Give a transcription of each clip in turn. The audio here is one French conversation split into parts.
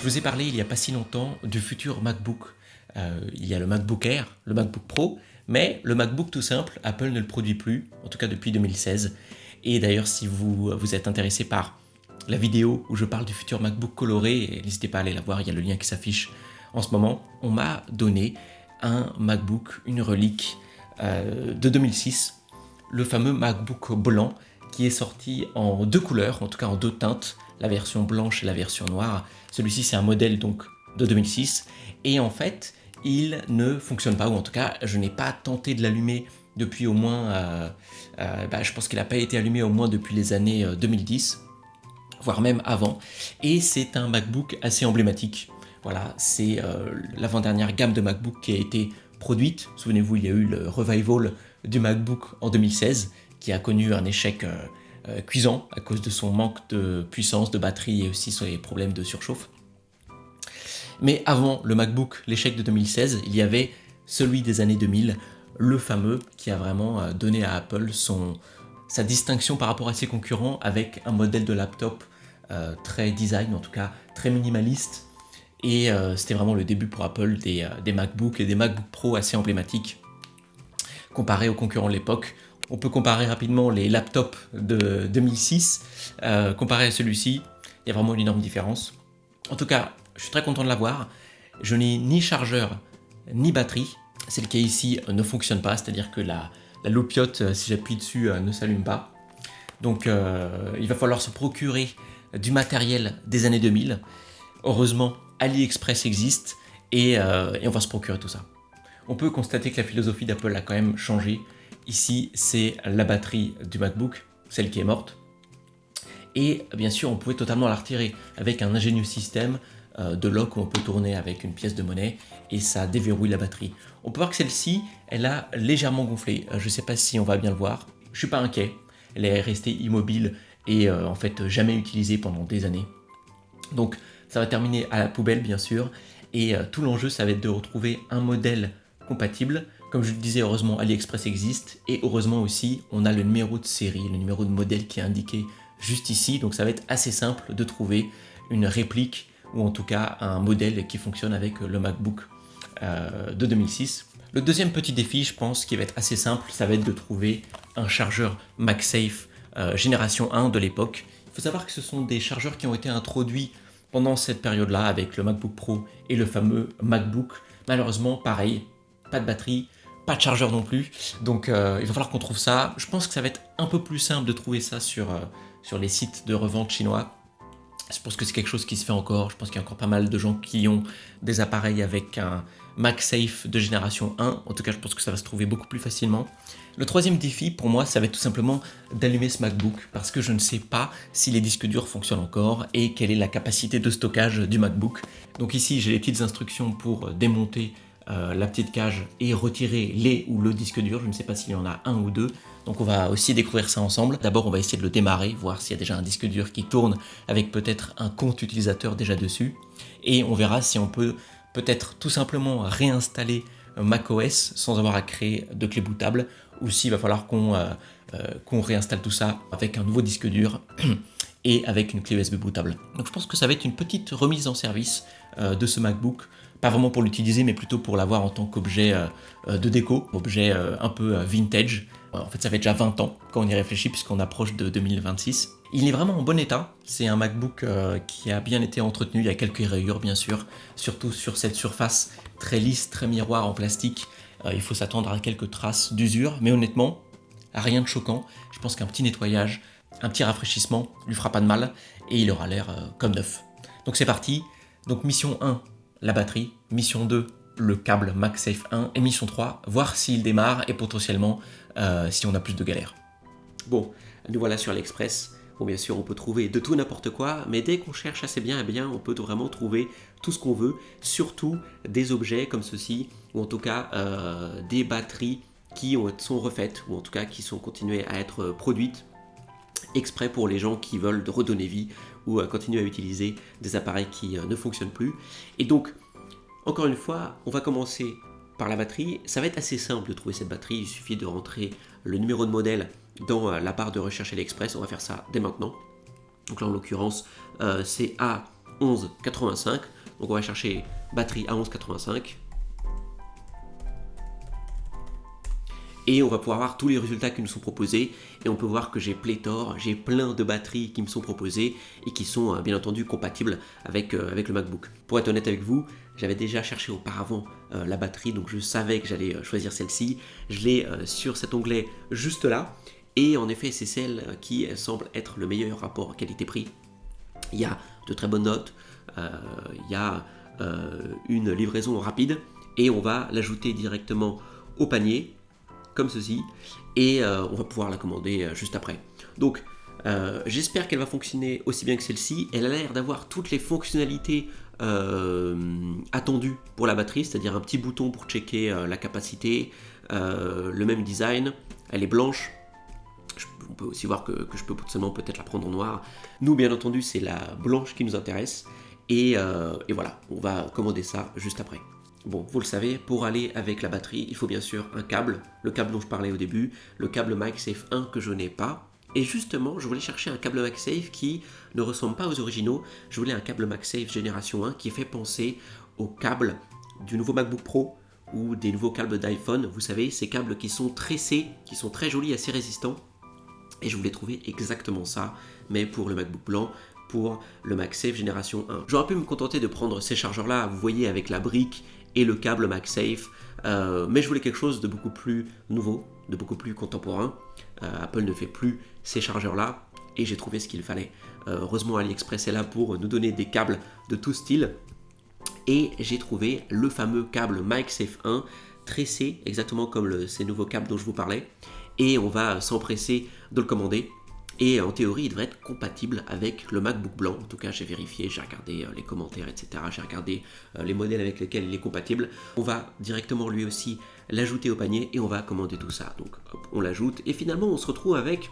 vous ai parlé il n'y a pas si longtemps du futur MacBook. Il y a le MacBook Air, le MacBook Pro, mais le MacBook tout simple, Apple ne le produit plus, en tout cas depuis 2016. Et d'ailleurs, si vous êtes intéressé par la vidéo où je parle du futur MacBook coloré, n'hésitez pas à aller la voir, il y a le lien qui s'affiche en ce moment. On m'a donné un MacBook, une relique de 2006, le fameux MacBook blanc qui est sorti en deux couleurs, en tout cas en deux teintes, la version blanche et la version noire. Celui-ci c'est un modèle donc de 2006 et en fait il ne fonctionne pas, ou en tout cas je n'ai pas tenté de l'allumer depuis au moins, je pense qu'il n'a pas été allumé au moins depuis les années 2010, voire même avant, et c'est un MacBook assez emblématique. Voilà, c'est l'avant-dernière gamme de MacBook qui a été produite. Souvenez-vous, il y a eu le revival du MacBook en 2016 qui a connu un échec cuisant à cause de son manque de puissance, de batterie et aussi ses problèmes de surchauffe. Mais avant le MacBook, l'échec de 2016, il y avait celui des années 2000, le fameux qui a vraiment donné à Apple sa distinction par rapport à ses concurrents avec un modèle de laptop très design, en tout cas très minimaliste. Et c'était vraiment le début pour Apple des MacBooks et des MacBook Pro assez emblématiques comparés aux concurrents de l'époque. On peut comparer rapidement les laptops de 2006 comparé à celui-ci. Il y a vraiment une énorme différence. En tout cas, je suis très content de l'avoir. Je n'ai ni chargeur ni batterie. Celle qui est ici ne fonctionne pas, c'est-à-dire que la loupiote, si j'appuie dessus, ne s'allume pas. Donc il va falloir se procurer du matériel des années 2000. Heureusement, AliExpress existe et on va se procurer tout ça. On peut constater que la philosophie d'Apple a quand même changé. Ici, c'est la batterie du MacBook, celle qui est morte. Et bien sûr, on pouvait totalement la retirer avec un ingénieux système de lock où on peut tourner avec une pièce de monnaie et ça déverrouille la batterie. On peut voir que celle-ci, elle a légèrement gonflé. Je ne sais pas si on va bien le voir. Je ne suis pas inquiet. Elle est restée immobile et en fait jamais utilisée pendant des années. Donc ça va terminer à la poubelle bien sûr. Et tout l'enjeu, ça va être de retrouver un modèle compatible. Comme je le disais, heureusement AliExpress existe et heureusement aussi on a le numéro de série, le numéro de modèle qui est indiqué juste ici. Donc ça va être assez simple de trouver une réplique ou en tout cas un modèle qui fonctionne avec le MacBook de 2006. Le deuxième petit défi, je pense, qui va être assez simple, ça va être de trouver un chargeur MagSafe génération 1 de l'époque. Il faut savoir que ce sont des chargeurs qui ont été introduits pendant cette période-là avec le MacBook Pro et le fameux MacBook. Malheureusement, pareil, pas de batterie, pas de chargeur non plus. Donc il va falloir qu'on trouve ça. Je pense que ça va être un peu plus simple de trouver ça sur les sites de revente chinois. Je pense que c'est quelque chose qui se fait encore. Je pense qu'il y a encore pas mal de gens qui ont des appareils avec un MagSafe de génération 1. En tout cas, je pense que ça va se trouver beaucoup plus facilement. Le troisième défi, pour moi, ça va être tout simplement d'allumer ce MacBook parce que je ne sais pas si les disques durs fonctionnent encore et quelle est la capacité de stockage du MacBook. Donc ici, j'ai les petites instructions pour démonter la petite cage et retirer les ou le disque dur. Je ne sais pas s'il y en a un ou deux. Donc on va aussi découvrir ça ensemble. D'abord, on va essayer de le démarrer, voir s'il y a déjà un disque dur qui tourne avec peut-être un compte utilisateur déjà dessus. Et on verra si on peut peut-être tout simplement réinstaller macOS sans avoir à créer de clé bootable, ou s'il va falloir qu'on réinstalle tout ça avec un nouveau disque dur et avec une clé USB bootable. Donc je pense que ça va être une petite remise en service de ce MacBook, pas vraiment pour l'utiliser, mais plutôt pour l'avoir en tant qu'objet de déco, objet un peu vintage. En fait, ça fait déjà 20 ans quand on y réfléchit, puisqu'on approche de 2026. Il est vraiment en bon état. C'est un MacBook qui a bien été entretenu. Il y a quelques rayures, bien sûr, surtout sur cette surface très lisse, très miroir en plastique. Il faut s'attendre à quelques traces d'usure, mais honnêtement, rien de choquant. Je pense qu'un petit nettoyage, un petit rafraîchissement lui fera pas de mal et il aura l'air comme neuf. Donc c'est parti. Donc mission 1, la batterie. Mission 2, le câble MagSafe 1. Et mission 3, voir s'il démarre et potentiellement si on a plus de galères. Bon, nous voilà sur l'Express. Bon, bien sûr, on peut trouver de tout n'importe quoi, mais dès qu'on cherche assez bien, eh bien, on peut vraiment trouver tout ce qu'on veut, surtout des objets comme ceci, ou en tout cas des batteries qui sont refaites, ou en tout cas qui sont continuées à être produites exprès pour les gens qui veulent redonner vie ou continuer à utiliser des appareils qui ne fonctionnent plus. Et donc, encore une fois, on va commencer par la batterie. Ça va être assez simple de trouver cette batterie, il suffit de rentrer le numéro de modèle dans la barre de recherche AliExpress. On va faire ça dès maintenant. Donc là en l'occurrence c'est A1185. Donc on va chercher batterie à 11,85. Et on va pouvoir voir tous les résultats qui nous sont proposés. Et on peut voir que j'ai pléthore, j'ai plein de batteries qui me sont proposées et qui sont bien entendu compatibles avec le MacBook. Pour être honnête avec vous, j'avais déjà cherché auparavant la batterie, donc je savais que j'allais choisir celle-ci. Je l'ai sur cet onglet juste là. Et en effet, c'est celle qui semble être le meilleur rapport qualité-prix. Il y a de très bonnes notes, il y a une livraison rapide. Et on va l'ajouter directement au panier, comme ceci, et on va pouvoir la commander juste après. Donc j'espère qu'elle va fonctionner aussi bien que celle-ci. Elle a l'air d'avoir toutes les fonctionnalités attendues pour la batterie, c'est-à-dire un petit bouton pour checker la capacité, le même design, elle est blanche. On peut aussi voir que je peux potentiellement peut-être la prendre en noir. Nous, bien entendu, c'est la blanche qui nous intéresse, et voilà, on va commander ça juste après. Bon, vous le savez, pour aller avec la batterie, il faut bien sûr un câble, le câble dont je parlais au début, le câble MagSafe 1 que je n'ai pas. Et justement, je voulais chercher un câble MagSafe qui ne ressemble pas aux originaux. Je voulais un câble MagSafe génération 1 qui fait penser au câble du nouveau MacBook Pro ou des nouveaux câbles d'iPhone. Vous savez, ces câbles qui sont tressés, qui sont très jolis, assez résistants. Et je voulais trouver exactement ça, mais pour le MacBook blanc, pour le MagSafe génération 1. J'aurais pu me contenter de prendre ces chargeurs-là, vous voyez, avec la brique et le câble MagSafe, mais je voulais quelque chose de beaucoup plus nouveau, de beaucoup plus contemporain. Apple ne fait plus ces chargeurs-là, et j'ai trouvé ce qu'il fallait. Heureusement, AliExpress est là pour nous donner des câbles de tout style, et j'ai trouvé le fameux câble MagSafe 1, tressé, exactement comme ces nouveaux câbles dont je vous parlais, et on va s'empresser de le commander. Et en théorie, il devrait être compatible avec le MacBook blanc. En tout cas, j'ai vérifié, j'ai regardé les commentaires, etc. J'ai regardé les modèles avec lesquels il est compatible. On va directement lui aussi l'ajouter au panier et on va commander tout ça. Donc hop, on l'ajoute et finalement on se retrouve avec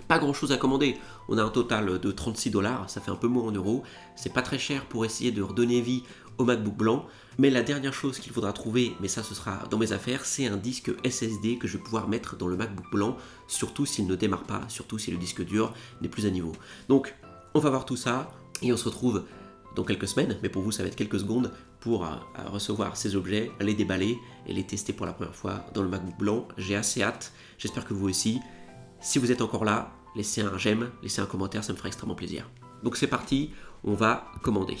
pas grand chose à commander. On a un total de 36$, ça fait un peu moins en euros. C'est pas très cher pour essayer de redonner vie au MacBook blanc. Mais la dernière chose qu'il faudra trouver, mais ça ce sera dans mes affaires, c'est un disque SSD que je vais pouvoir mettre dans le MacBook blanc, surtout s'il ne démarre pas, surtout si le disque dur n'est plus à niveau. Donc on va voir tout ça et on se retrouve dans quelques semaines, mais pour vous ça va être quelques secondes pour recevoir ces objets, les déballer et les tester pour la première fois dans le MacBook blanc. J'ai assez hâte, j'espère que vous aussi. Si vous êtes encore là, laissez un j'aime, laissez un commentaire, ça me fera extrêmement plaisir. Donc c'est parti, on va commander.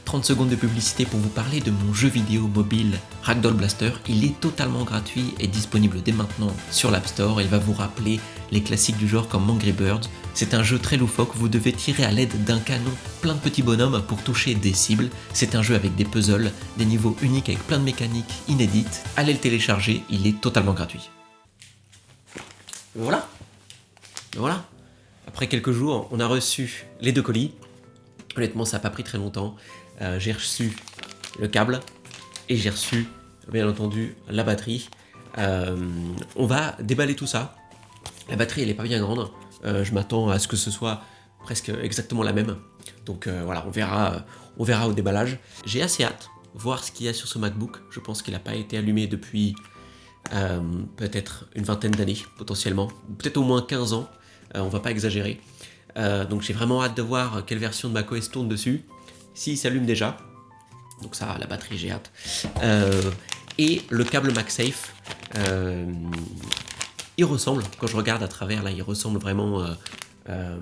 30 secondes de publicité pour vous parler de mon jeu vidéo mobile Ragdoll Blaster. Il est totalement gratuit et disponible dès maintenant sur l'App Store. Il va vous rappeler les classiques du genre comme Angry Birds. C'est un jeu très loufoque, vous devez tirer à l'aide d'un canon plein de petits bonhommes pour toucher des cibles. C'est un jeu avec des puzzles, des niveaux uniques avec plein de mécaniques inédites. Allez le télécharger, il est totalement gratuit. Voilà. Après quelques jours, on a reçu les 2 colis. Honnêtement, ça n'a pas pris très longtemps. J'ai reçu le câble et j'ai reçu, bien entendu, la batterie. On va déballer tout ça. La batterie, elle n'est pas bien grande. Je m'attends à ce que ce soit presque exactement la même. Donc voilà, on verra au déballage. J'ai assez hâte de voir ce qu'il y a sur ce MacBook. Je pense qu'il n'a pas été allumé depuis peut-être une vingtaine d'années, potentiellement. Peut-être au moins 15 ans. On va pas exagérer. Donc j'ai vraiment hâte de voir quelle version de macOS tourne dessus. S'il s'allume déjà. Donc ça, la batterie, j'ai hâte. Et le câble MagSafe, il ressemble, quand je regarde à travers, là, il ressemble vraiment à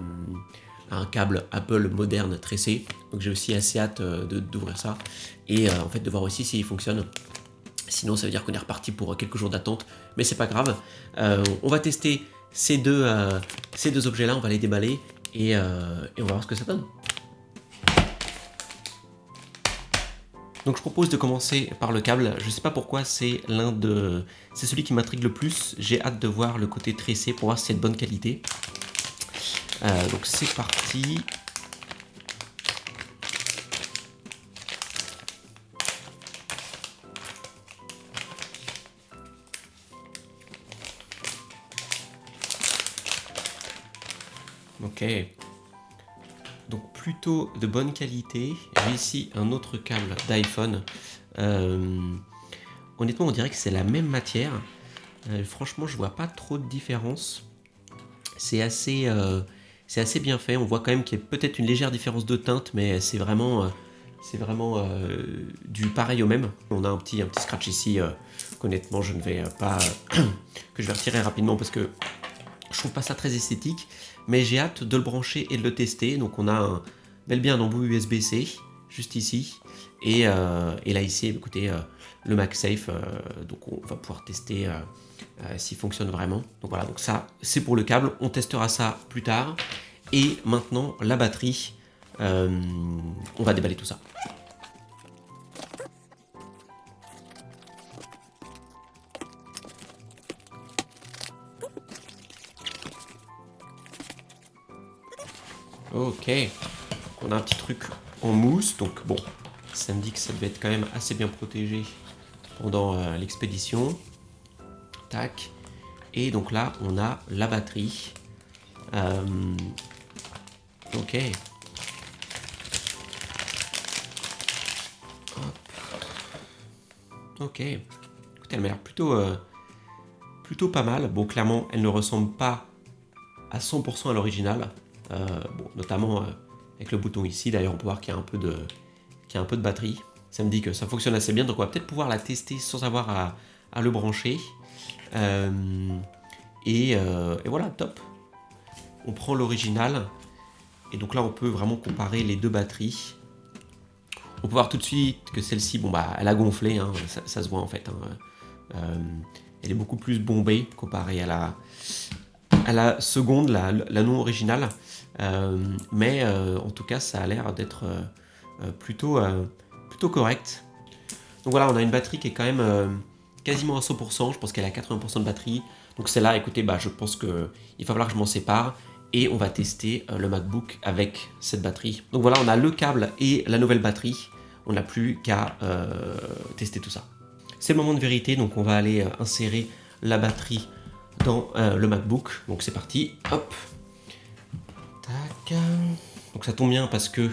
un câble Apple moderne tressé. Donc j'ai aussi assez hâte d'ouvrir ça. Et en fait de voir aussi s'il fonctionne. Sinon ça veut dire qu'on est reparti pour quelques jours d'attente. Mais c'est pas grave. On va tester ces deux objets-là, on va les déballer. Et on va voir ce que ça donne. Donc je propose de commencer par le câble. Je sais pas pourquoi, c'est celui qui m'intrigue le plus. J'ai hâte de voir le côté tressé pour voir si c'est de bonne qualité. Donc c'est parti. Ok. Donc plutôt de bonne qualité. J'ai ici un autre câble d'iPhone. Honnêtement, on dirait que c'est la même matière. Franchement, je vois pas trop de différence. C'est assez bien fait. On voit quand même qu'il y a peut-être une légère différence de teinte, mais c'est vraiment C'est vraiment du pareil au même. On a un petit scratch ici qu'honnêtement je ne vais pas... que je vais retirer rapidement parce que je trouve pas ça très esthétique. Mais j'ai hâte de le brancher et de le tester. Donc on a bel bien un embout USB-C juste ici. Et là ici, écoutez, le MagSafe. Donc on va pouvoir tester s'il fonctionne vraiment. Donc voilà, donc ça c'est pour le câble. On testera ça plus tard. Et maintenant la batterie. On va déballer tout ça. Ok, on a un petit truc en mousse, donc bon, ça me dit que ça devait être quand même assez bien protégé pendant l'expédition. Tac, et donc là on a la batterie. Ok. Hop. Ok, écoutez, elle m'a l'air plutôt pas mal. Bon, clairement, elle ne ressemble pas à 100% à l'original. Bon, notamment avec le bouton ici, d'ailleurs on peut voir qu'il y a un peu de batterie. Ça me dit que ça fonctionne assez bien, donc on va peut-être pouvoir la tester sans avoir à le brancher. Et voilà, top. On prend l'original, et donc là on peut vraiment comparer les deux batteries. On peut voir tout de suite que celle-ci, bon bah, elle a gonflé, hein, ça se voit en fait. Hein. Elle est beaucoup plus bombée comparée à la seconde, la non originale. Mais en tout cas, ça a l'air d'être plutôt correct. Donc voilà, on a une batterie qui est quand même quasiment à 100%. Je pense qu'elle a 80% de batterie. Donc celle-là, écoutez, bah, je pense qu'il va falloir que je m'en sépare. Et on va tester le MacBook avec cette batterie. Donc voilà, on a le câble et la nouvelle batterie. On n'a plus qu'à tester tout ça. C'est le moment de vérité, donc on va aller insérer la batterie dans le MacBook. Donc c'est parti, hop. Tac. Donc ça tombe bien parce que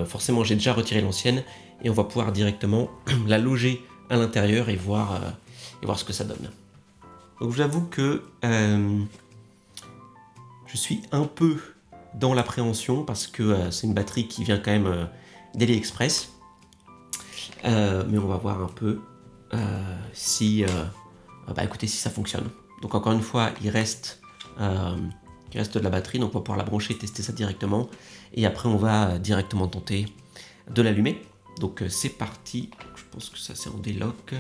forcément j'ai déjà retiré l'ancienne et on va pouvoir directement la loger à l'intérieur et voir ce que ça donne. Donc j'avoue que je suis un peu dans l'appréhension parce que c'est une batterie qui vient quand même d'AliExpress. Mais on va voir un peu si ça fonctionne. Donc encore une fois, il reste de la batterie, donc on va pouvoir la brancher et tester ça directement. Et après, on va directement tenter de l'allumer. Donc c'est parti. Je pense que ça c'est en délock.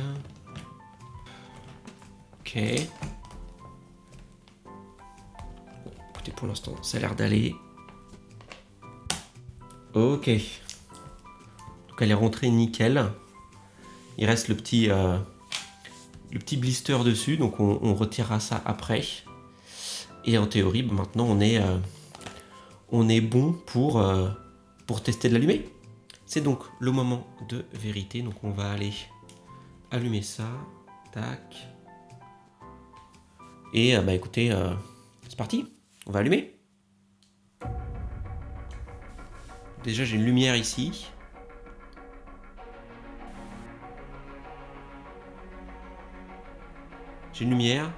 Ok. Bon, écoutez, pour l'instant, ça a l'air d'aller. Ok. Donc elle est rentrée nickel. Il reste le petit blister dessus, donc on retirera ça après. Et en théorie, maintenant on est bon pour tester de l'allumer. C'est donc le moment de vérité, donc on va aller allumer ça. Tac. Et bah écoutez, c'est parti, on va allumer. Déjà j'ai une lumière ici. J'ai une lumière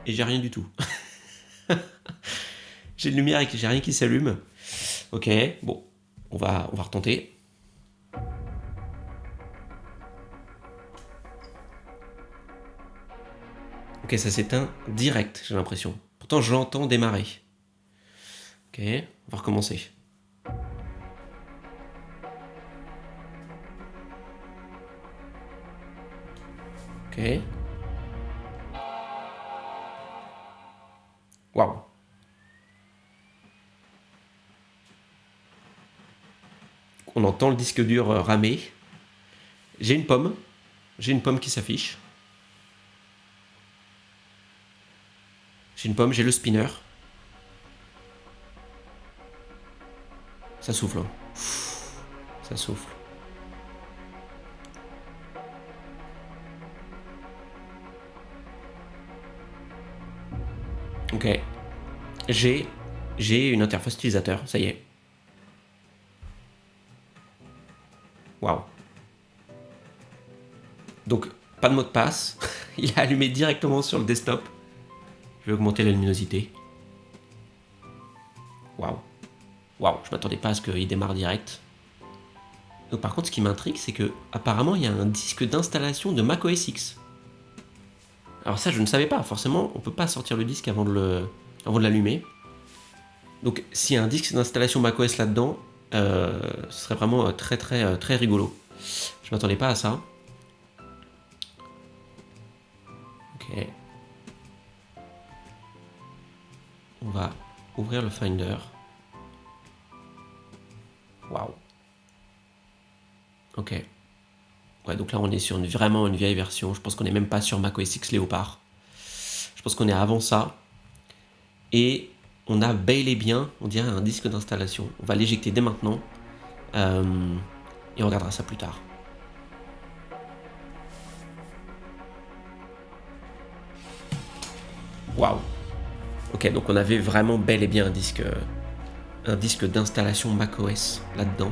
et j'ai rien du tout. J'ai une lumière et j'ai rien qui s'allume. Ok, bon, on va retenter. Ok, ça s'éteint direct, j'ai l'impression. Pourtant, je l'entends démarrer. Ok, on va recommencer. Ok. Waouh. On entend le disque dur ramer. J'ai une pomme qui s'affiche. J'ai une pomme, j'ai le spinner. Ça souffle. Ça souffle. Ok. J'ai une interface utilisateur, ça y est. Waouh. Donc, pas de mot de passe. Il est allumé directement sur le desktop. Je vais augmenter la luminosité. Waouh. Waouh, je m'attendais pas à ce qu'il démarre direct. Donc par contre, ce qui m'intrigue, c'est que apparemment il y a un disque d'installation de Mac OS X. Alors ça, je ne savais pas. Forcément, on peut pas sortir le disque avant de l'allumer. Donc s'il y a un disque d'installation macOS là-dedans, ce serait vraiment très rigolo. Je m'attendais pas à ça. Ok. On va ouvrir le Finder. Waouh. Ok. Ouais, donc là on est sur vraiment une vieille version. Je pense qu'on n'est même pas sur macOS X Léopard. Je pense qu'on est avant ça. Et on a bel et bien, on dirait, un disque d'installation. On va l'éjecter dès maintenant. Et on regardera ça plus tard. Waouh. Ok, donc on avait vraiment bel et bien un disque d'installation macOS là-dedans.